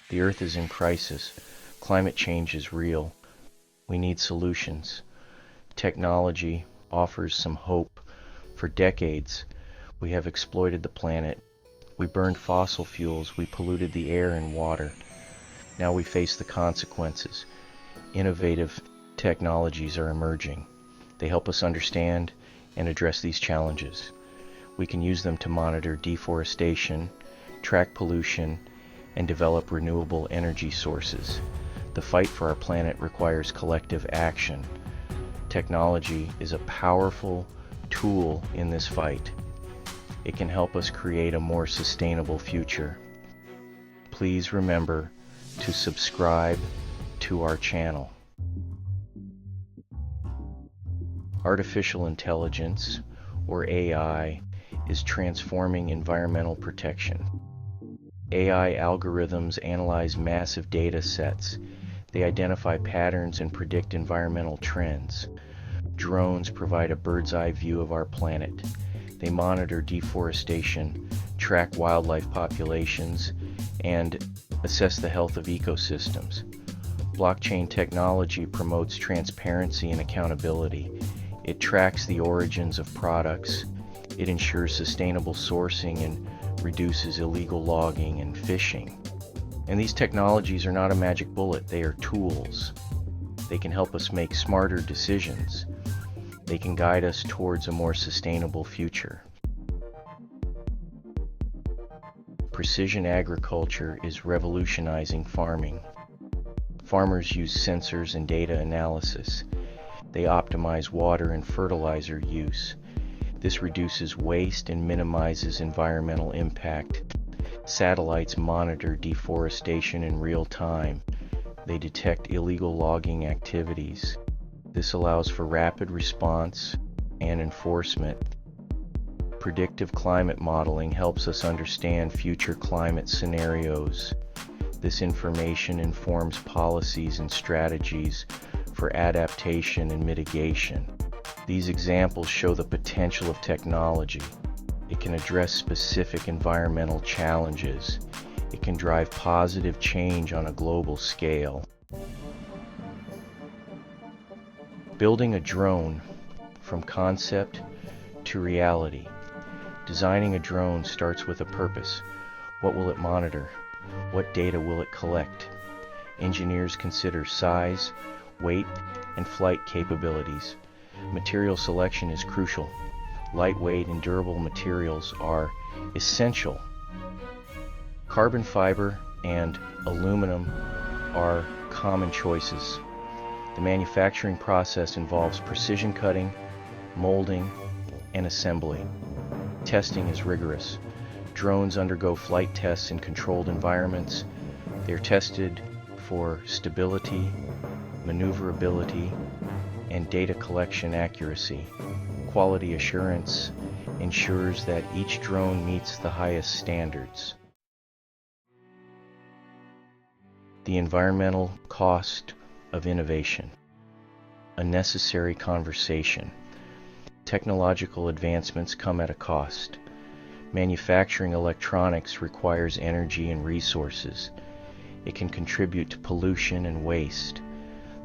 The Earth is in crisis. Climate change is real. We need solutions. Technology offers some hope. For decades, we have exploited the planet. We burned fossil fuels. We polluted the air and water. Now we face the consequences. Innovative technologies are emerging. They help us understand and address these challenges. We can use them to monitor deforestation, track pollution, and develop renewable energy sources. The fight for our planet requires collective action. Technology is a powerful tool in this fight. It can help us create a more sustainable future. Please remember to subscribe to our channel. Artificial intelligence, or AI, is transforming environmental protection. AI algorithms analyze massive data sets. They identify patterns and predict environmental trends. Drones provide a bird's-eye view of our planet. They monitor deforestation, track wildlife populations, and assess the health of ecosystems. Blockchain technology promotes transparency and accountability. It tracks the origins of products. It ensures sustainable sourcing and reduces illegal logging and fishing. And these technologies are not a magic bullet, they are tools. They can help us make smarter decisions. They can guide us towards a more sustainable future. Precision agriculture is revolutionizing farming. Farmers use sensors and data analysis. They optimize water and fertilizer use. This reduces waste and minimizes environmental impact. Satellites monitor deforestation in real time. They detect illegal logging activities. This allows for rapid response and enforcement. Predictive climate modeling helps us understand future climate scenarios. This information informs policies and strategies for adaptation and mitigation. These examples show the potential of technology. It can address specific environmental challenges. It can drive positive change on a global scale. Building a drone from concept to reality. Designing a drone starts with a purpose. What will it monitor? What data will it collect? Engineers consider size, weight, and flight capabilities. Material selection is crucial. Lightweight and durable materials are essential. Carbon fiber and aluminum are common choices. The manufacturing process involves precision cutting, molding, and assembly. Testing is rigorous. Drones undergo flight tests in controlled environments. They are tested for stability, maneuverability, and data collection accuracy. Quality assurance ensures that each drone meets the highest standards. The environmental cost of innovation. A necessary conversation. Technological advancements come at a cost. Manufacturing electronics requires energy and resources. It can contribute to pollution and waste.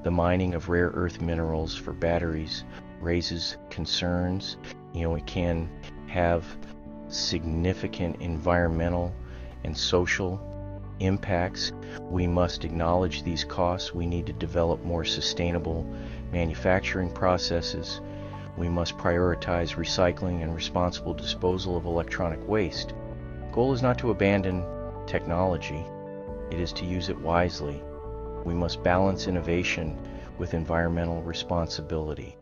The mining of rare earth minerals for batteries raises concerns. It can have significant environmental and social impacts. We must acknowledge these costs. We need to develop more sustainable manufacturing processes. We must prioritize recycling and responsible disposal of electronic waste. The goal is not to abandon technology. It is to use it wisely. We must balance innovation with environmental responsibility.